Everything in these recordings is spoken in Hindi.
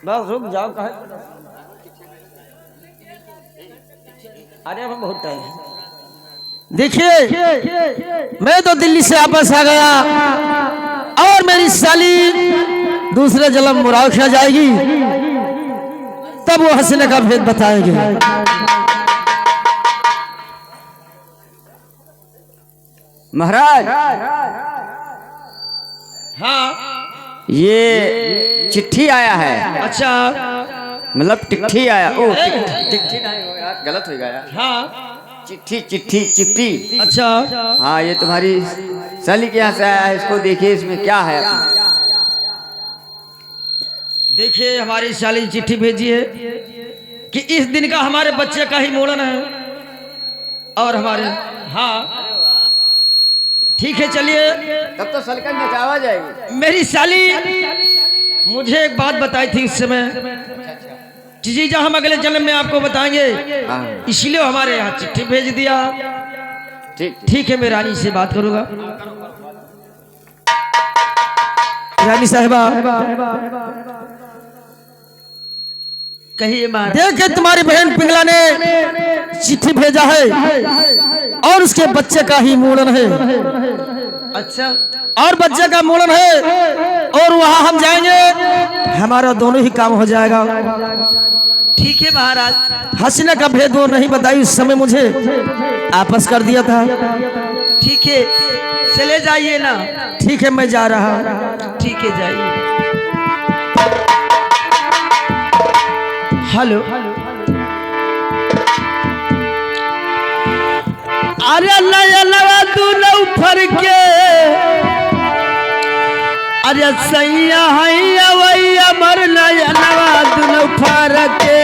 बस रुक जाओ कहे अरे अब बहुत टाइम है। देखिए मैं तो दिल्ली से वापस आ गया और मेरी साली दूसरे जन्म मुराद खा जाएगी तब वो हंसने का भेद बताएंगे। महाराज हाँ ये चिट्ठी आया है। अच्छा मतलब टिट्ठी आया। ओ टिट्ठी नहीं हो यार, गलत हो गया यार। हाँ चिट्ठी चिट्ठी चिट्ठी। अच्छा हाँ ये तुम्हारी साली के यहाँ से आया है। इसको देखिए इसमें क्या है। देखिए हमारी साली चिट्ठी भेजी है कि इस दिन का हमारे बच्चे का ही मुंडन है और हमारे हाँ ठीक है चलिए। तब तो सलका नचावा जाएगी। मेरी साली मुझे एक बात बताई थी उस समय जीजा हम अगले जन्म में आपको बताएंगे इसलिए हमारे यहाँ चिट्ठी भेज दिया। ठीक है मैं रानी से बात करूंगा। रानी साहिबा कहिए देखे तुम्हारी बहन पिंगला ने चिट्ठी भेजा है और उसके बच्चे का ही मुंडन है। अच्छा और बच्चे का मुंडन है और वहां हम जाएंगे हमारा दोनों ही काम हो जाएगा। ठीक है महाराज। हंसने का भेद वो नहीं बताई उस समय मुझे आपस कर दिया था। ठीक है चले जाइए ना। ठीक है मैं जा रहा। ठीक है जाइए। हेलो अरे नवा तू नौ फर के अरे सैया हैया वैया मर नवा तू नौ फर के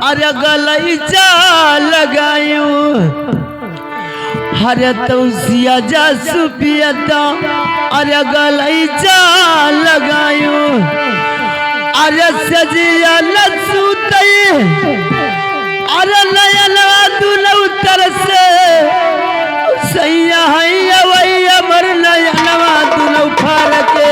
अरे गलैचा लगायू हरे तौसिया जा सुपियता अरे गलैचा लगायू अरे सजिया लसूतई अरे नयना दुनौ तरह से सैया हैया वैया मर नयनवा दुनौ फार के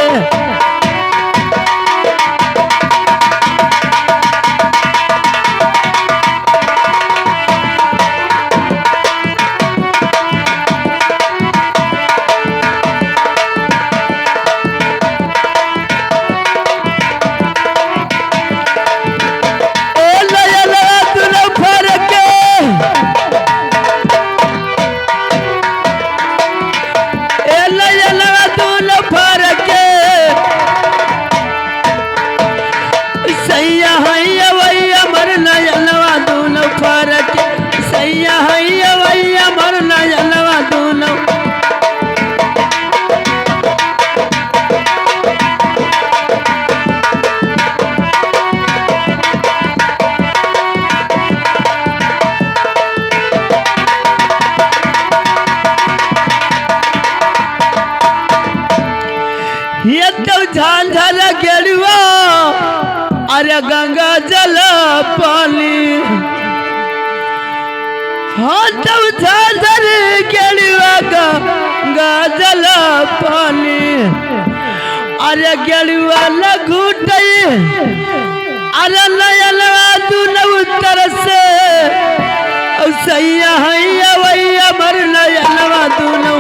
झांझल गेरुआ अरे गंगा जल पानी हाँ तब झांझल गेरुआ गंगा जल पानी अरे गेलुआ लगुटई अरे नयनवा तू न उत्तर से सैया हैया वैया मर नयनवा तू न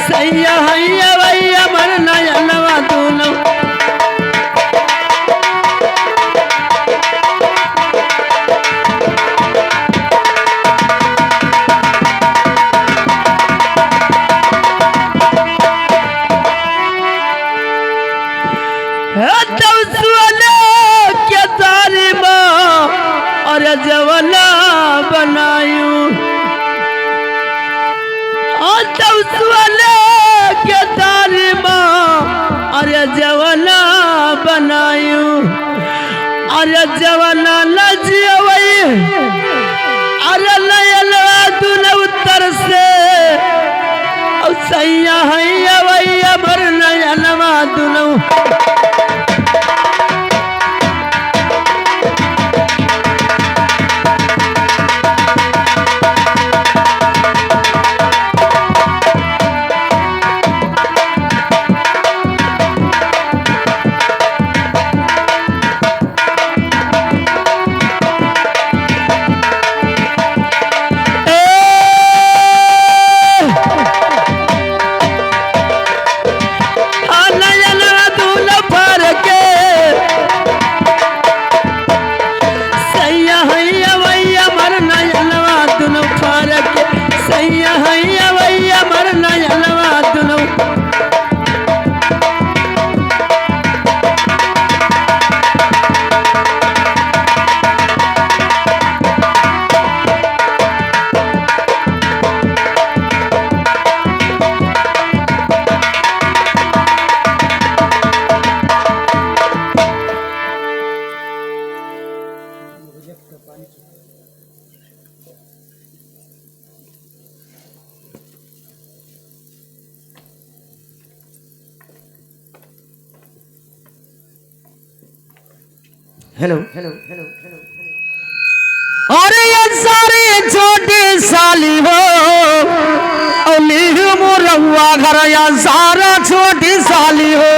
सैया हैया वैया मर नयनवा दूनो के तारी माँ और जवना बनायू के तारी माँ अरे जवाना बनायू अरे जवाना न जियवई अरे नयनवा दून उत्तर से सैया हैया वैया मर नयनवा दूनो सैया हैया वैया मर नयनवा दूनो हेलो अरे ये सारी छोटी साली हो मोरवा घर या सारा छोटी साली हो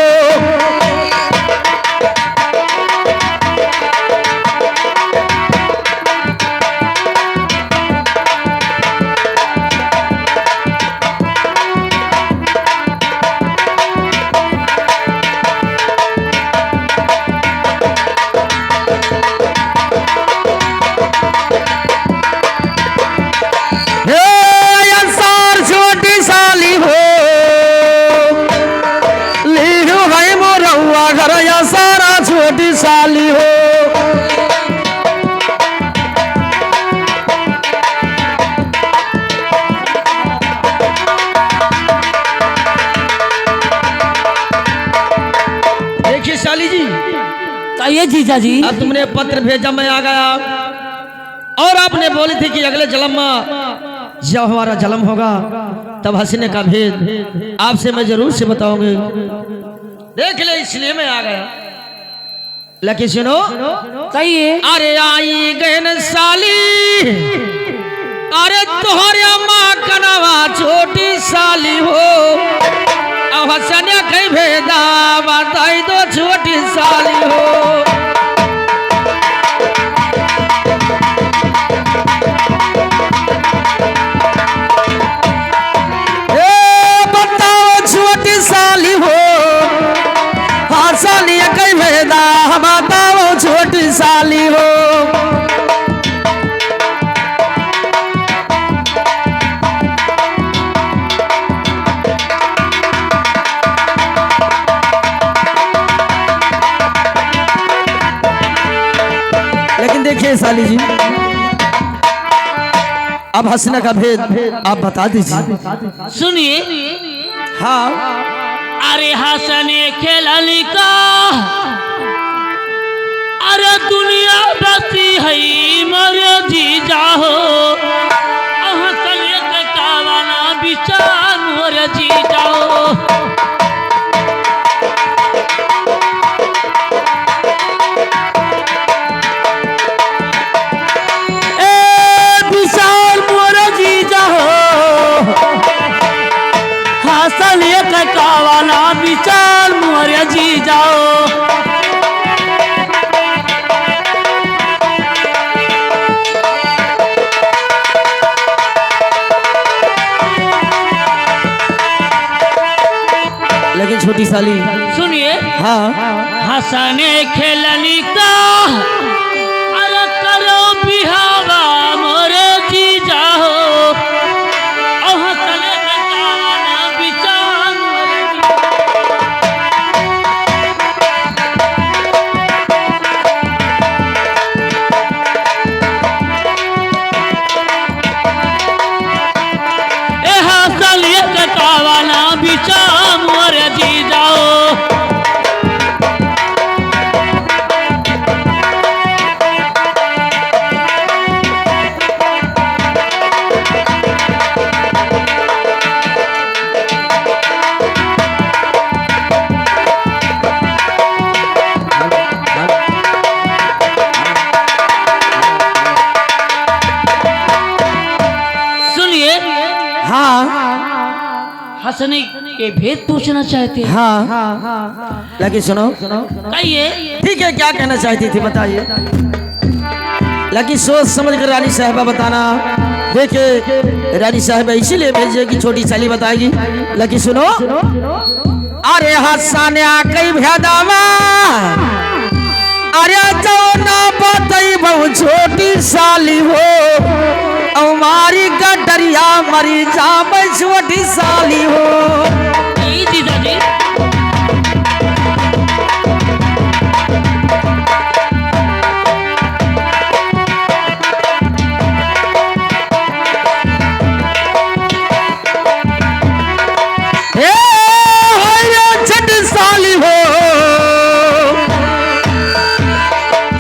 सारा छोटी साली हो देखिए साली जी कहिए जीजा जी। अब तुमने पत्र भेजा मैं आ गया और आपने बोली थी कि अगले जन्म में जब हमारा जन्म होगा तब हंसने का भेद आपसे मैं जरूर से बताऊंगी। देख ले इसलिए मैं आ गया। लेकिन सुनो कहिए। अरे आई गहन साली अरे तोहरे माँ कनवा छोटी साली हो अब हंसने कई भेदा बताई दो छोटी साली हो। साली हो हाँ साली कई भेदा बताओ छोटी साली हो। लेकिन देखिए साली जी अब हंसने का भेद आप बता दीजिए। सुनिए। हाँ अरे हंसने खेलने का अरे दुनिया बसी है मरे जीजा हो हंसने के कावाना विचार मोरे जीजा हो। कावाना विचार मोरे जी जाओ। लेकिन छोटी साली सुनिए। हाँ हंसने खेलने का अरे करो बिहावा मोरे जी जाओ हंसने के कावाना विचार मोरे जी। हंसने के कावाना विचार मोरे जी जाओ। सुनिए। हाँ हंसने के भेद पूछना चाहते हैं। हाँ लेकिन सुनो कहिए। ठीक है, क्या कहना चाहती थी बताइए। लेकिन सोच समझ कर रानी साहबा बताना। देखे रानी साहबा इसीलिए भेजे कि छोटी साली बताएगी। लेकिन सुनो, अरे हंसाने कई भेदावा अरे जो ना बताई बहु छोटी साली हो हमारी गडरिया मरी जा छोटी साली हो। जी दादी। छोटी साली हो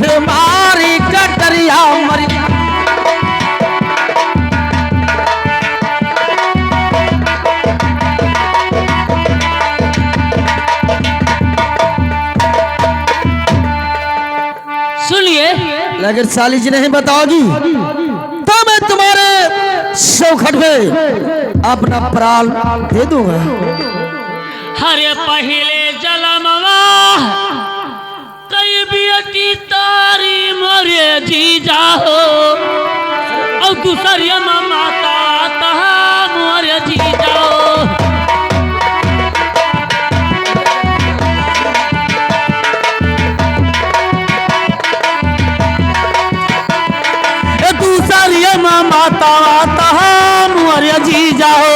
हमारी गडरिया मरी। सुनिए। लेकिन साली जी नहीं बताओगी तो मैं तुम्हारे चौखट पे अपना प्राण दे दूंगा। हरे पहले जलमवा कई बेटी तारी मोरे जीजा हो और दूसरी माता तहा मोरे जीजा हो। दूसरी माता तहा मोरे जीजा हो।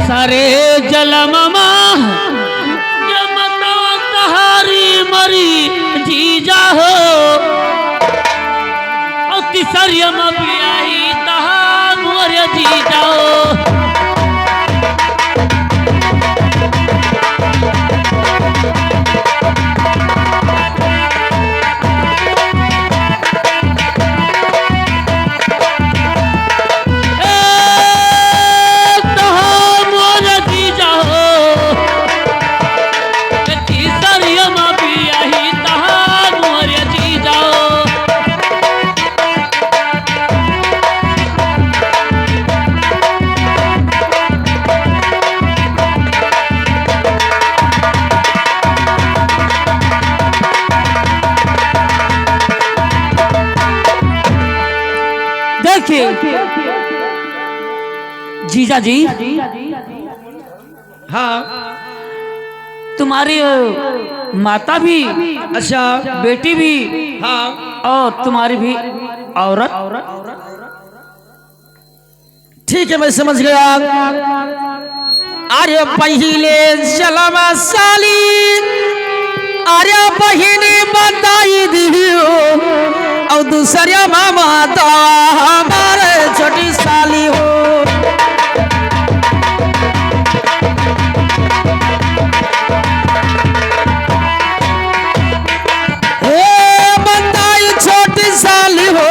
सारे जलममा जमता तहारी मरी जीजा हो और तीसरी मबियाही तहा मोरे जीजा हो। जीजा जी। हाँ तुम्हारी माता भी, अच्छा, बेटी भी, हाँ, और तुम्हारी भी औरत। ठीक है, मैं समझ गया। अरे पहले जलम साली, अरे बहिनी बताई दियो, और दूसरा माता हमारे छोटी साली हो। बताई छोटी साली हो,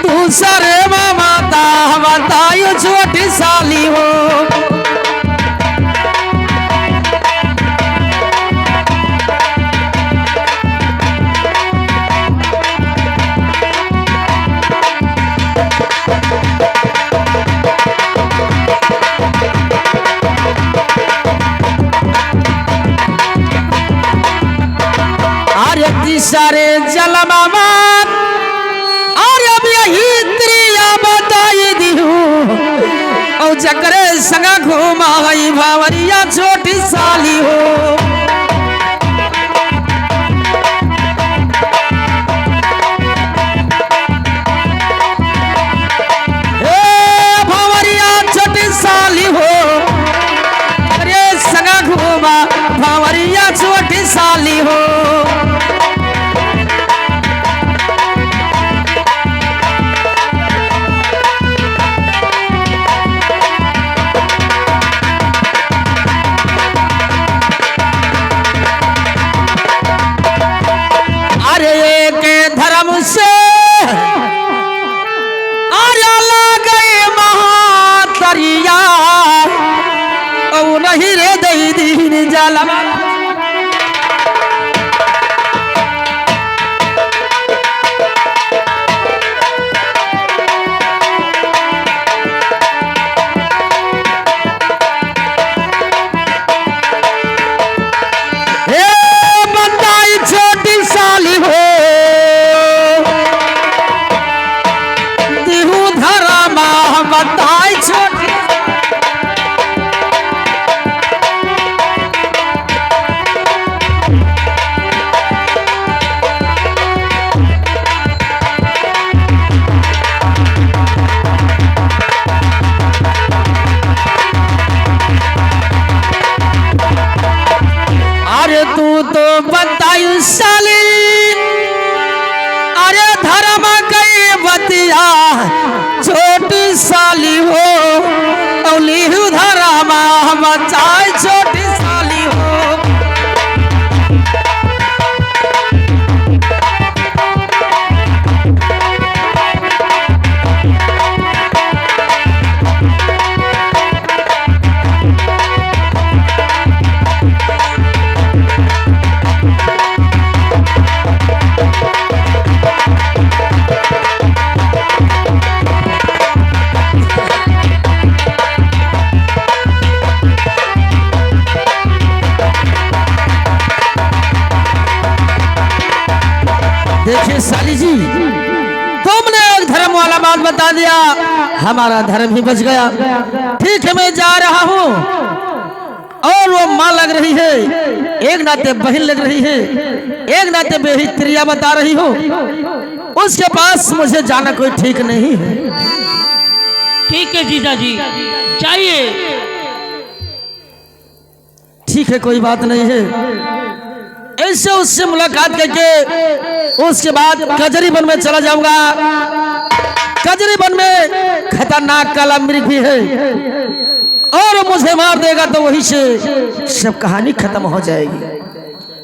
दूसरे माता बताई छोटी साली हो। अरे तीसरे जलमा और अब यही त्रिया बताई दिहू, और जकरे संगा घूमा गई भावरिया छोटी साली हो। भावरिया छोटी साली हो, अरे संगा घूमा भावरिया छोटी साली हो। धर्म से आर्या गए महातरिया, और नहीं रे दही दीन जलम। बताई छोटी साली हो, बताई छोटी। अरे तू तो बताई साली, अरे धर्म कई बतिया छोटी साली हो, औली धर्म बचाए छोटी साली हो। देखिए साली जी, तुमने एक धर्म वाला बात बता दिया, हमारा धर्म ही बच गया। ठीक है, मैं जा रहा हूँ, और वो माँ लग रही है, एक नाते बहन लग रही है, एक नाते बेहित्रिया बता रही हो, उसके पास मुझे जाना कोई ठीक नहीं है। ठीक है जीजा जी, जाइए। ठीक है, कोई बात नहीं है। ऐसे उससे मुलाकात करके उसके बाद कजरी वन में चला जाऊंगा। कजरी वन में खतरनाक काला मृग भी है, और मुझे मार देगा तो वहीं से सब कहानी खत्म हो जाएगी।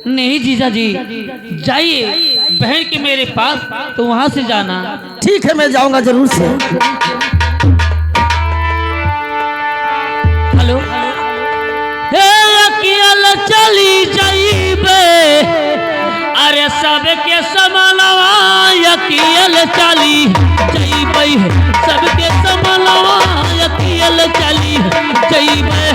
नहीं जीजा जी, जाइए बहन के मेरे पास, तो वहां से जाना। ठीक है, मैं जाऊंगा जरूर से। हेलो, अकेला चली जाइबे, अरे सबके समालवा अकेला चली जाइबे, सबके समालवा अकेला चली जाइबे।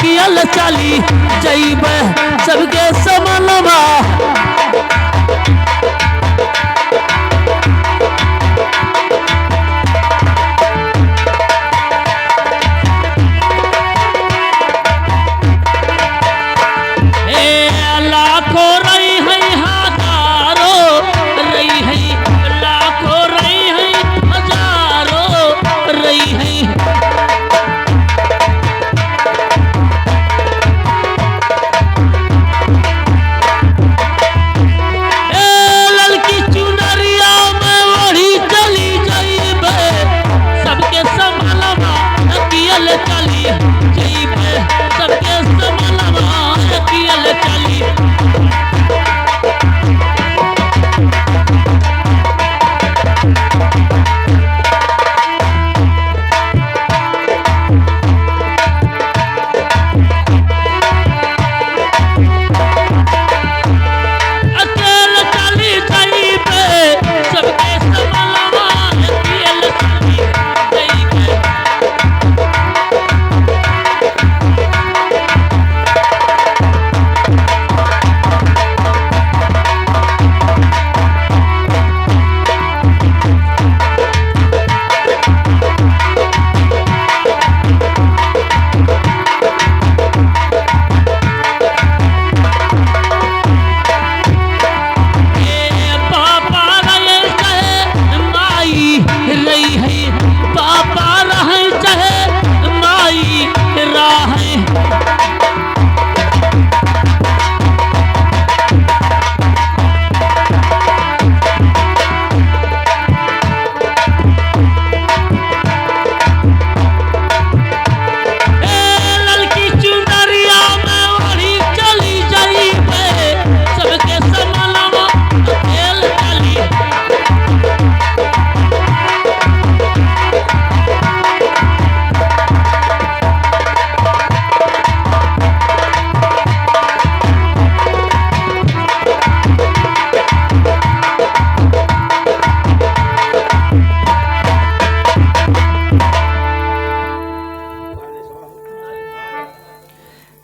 अकियल चली जईब सबके समलवा लाखों रही है हजारों रही है लाखों रही है हजारों रही है लड़की चुनरिया में वही चली जाइबे सबके संभलवा अकियल चली जाइबे सबके संभलवा अकियल चली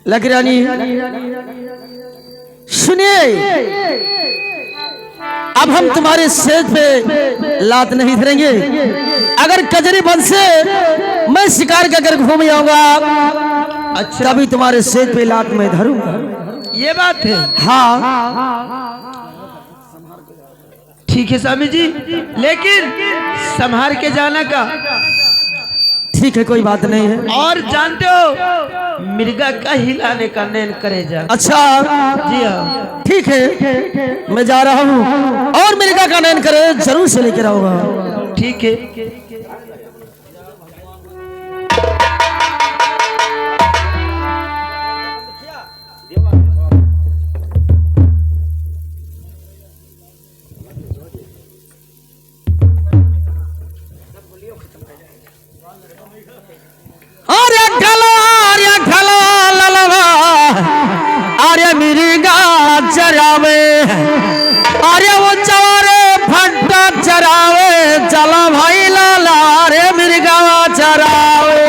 लकी रानी सुनिए, अब हम तुम्हारे सेज पे लात नहीं धरेंगे। अगर कजरी बन से मैं शिकार कर घूम आऊंगा, अच्छा तभी तुम्हारे सेज पे लात में धरूंगा। ये बात है। हाँ ठीक है स्वामी जी, लेकिन संभाल के जाना का। ठीक है, कोई बात नहीं है। और जानते हो मिर्गा का हिलाने का नैन करे जा। अच्छा जी हाँ, ठीक है, मैं जा रहा हूँ और मिर्गा का नयन करे जरूर से लेकर आऊंगा। ठीक है। अरे मिर्गा चरावे, अरे वो चवारे फट्टा चरावे, चला भाई लाला अरे मिर्गा चरावे।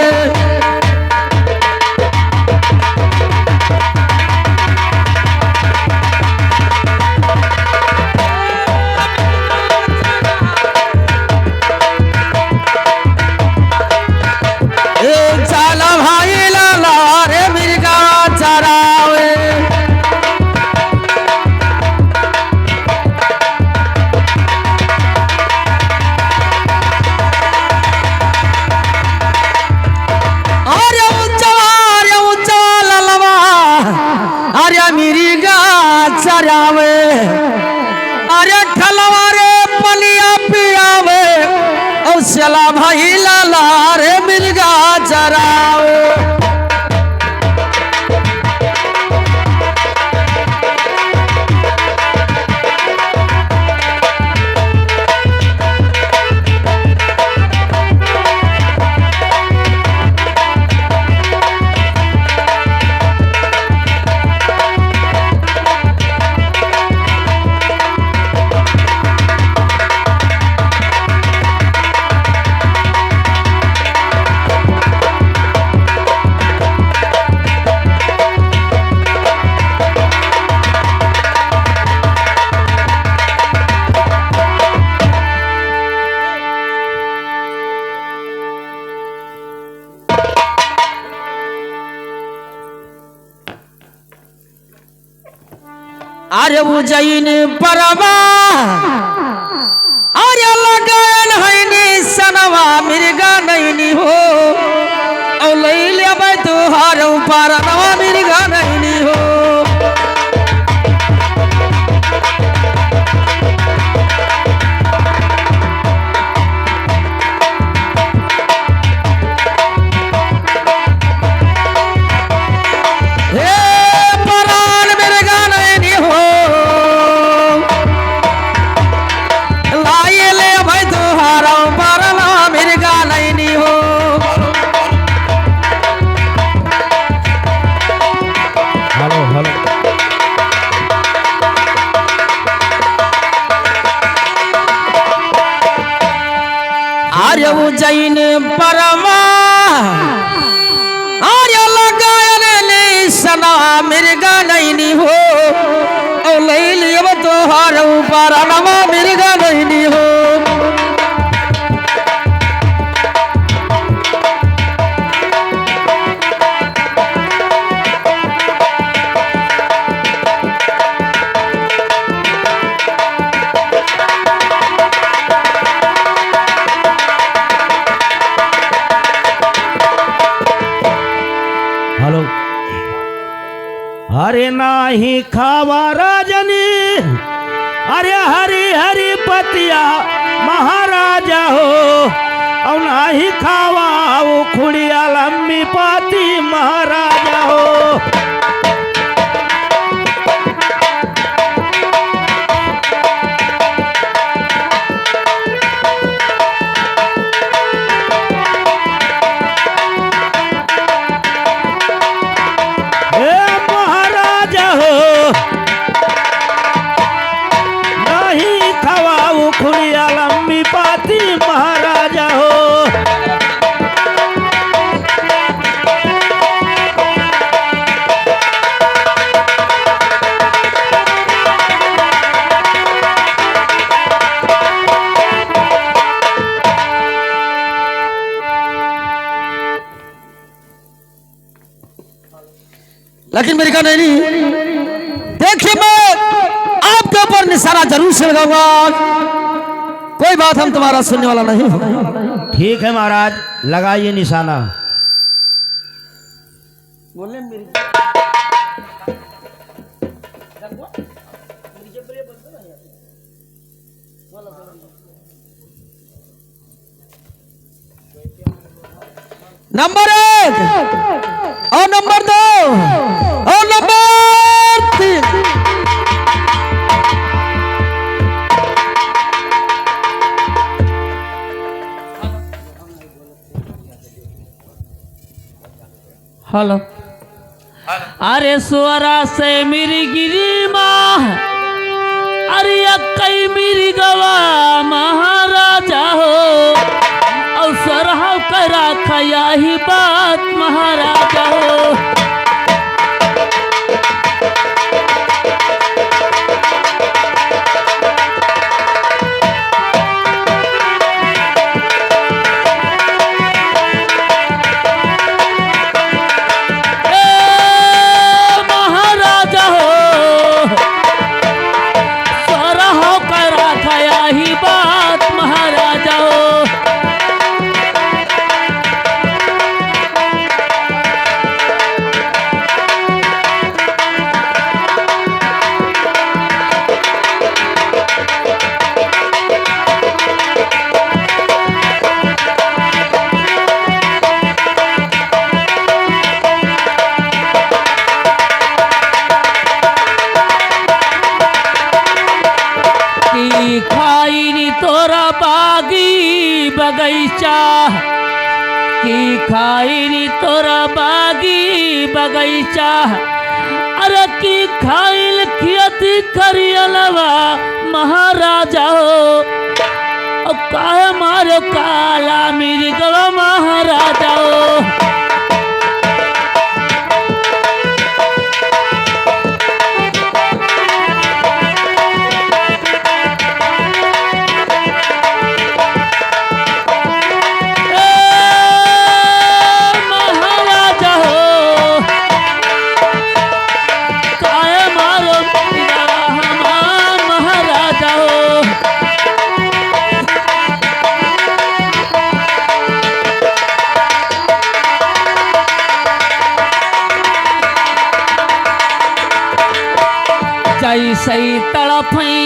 चला भाई लाला अरे मिर्गा चरावे। अरे मिर्गा चरावे, अरे ठलवारे पलिया पियावे, और चला भाई लाला रे मिर्गा चरावे। अरे उज्जैन परवा अरे लगायन है सनवा मिर्गा नहीं हो और ले ले तुहार परवा मिर्गा नहीं हो। आर्य उज्जैन परमा आर्य लगायन सना मिर्गा नहीं हो और ले लिया तोहार ऊपर नवा मिर्गा नहीं हो। हेलो अरे नाही खावा राजनी अरे हरी हरी पतिया महाराजा हो और नाही खावा वो खुड़िया लम्बी पाती महाराजा हो। खुड़िया लम्बी पाती महाराजा हो। लेकिन मेरी कहा नहीं देखिए मैं आपके ऊपर निशाना जरूर से लगाऊंगा, कोई बात हम तुम्हारा सुनने वाला नहीं हूं। ठीक है महाराज लगाइए निशाना। बोले मेरी नंबर 1 और नंबर 2 और नंबर 3 हेलो अरे स्वरा से मेरी गिरी माँ अरे कई मेरी गवा महाराजा हो और सरहा करा खया ही बात महाराजा हो। बगैचा की खाई नी तोरा बागी बगैचा अरे की खाइल खियती करियलवा महाराजा हो काहे मारो काला मेरी गवा महाराजा हो। जैसे तड़फई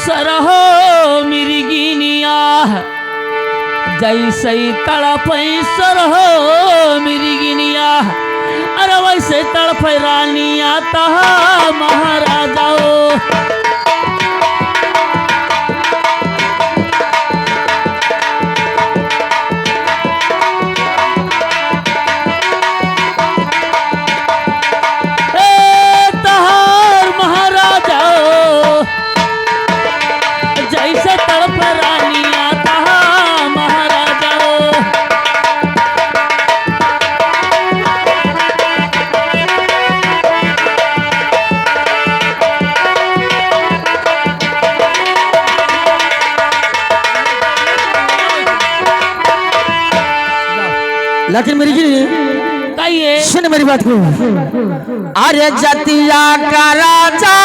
सरहो मिर्गिनिया जैसे तड़फई सरहो मिर्गिनिया अरे वैसे तड़फई रानिया तहा महाराजाओ जैसे तड़प रानिया तहा महाराजाओ लेकिन मेरी गिरी कहिए सुन मेरी बात को। अरे जतिया का राजा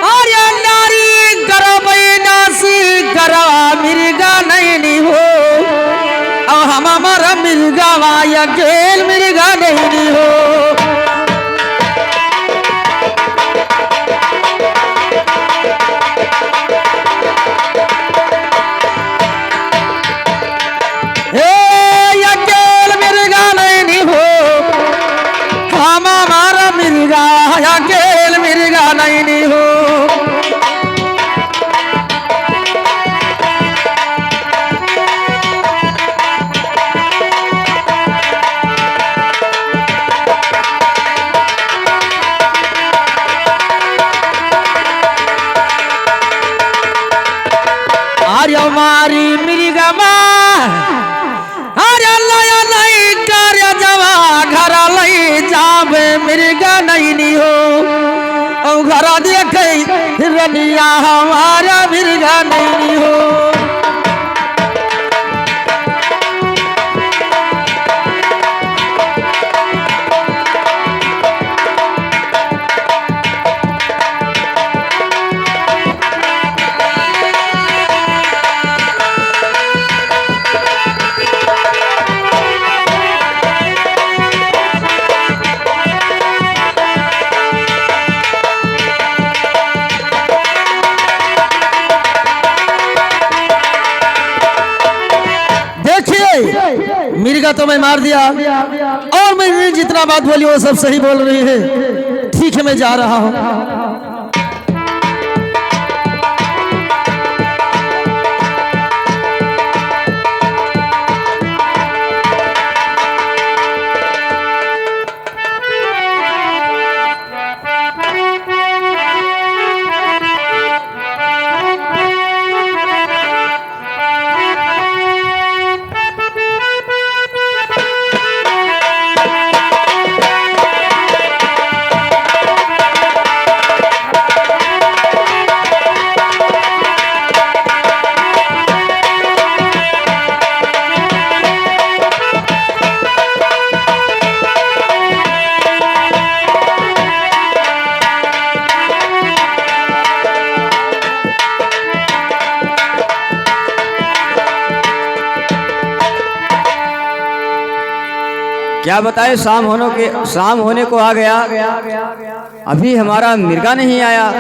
अरे नारी करबई नासी करवा मिर्गा नहीं हो और हम हमारा मिर्गा वाया गेल मिर्गा नहीं हो। नहीं हो आर्य मारी मिर्गा अरे लया नहीं कार्य जवा घर लई जावे मिर्गा नहीं हो घर देखे रनिया हमारा मिर्गा नहीं हो। मिर्गा तो मैं मार दिया और मैं जितना बात बोली वो सब सही बोल रही है। ठीक है मैं जा रहा हूँ। क्या बताए, शाम होने को आ गया, अभी हमारा मिर्गा नहीं आया।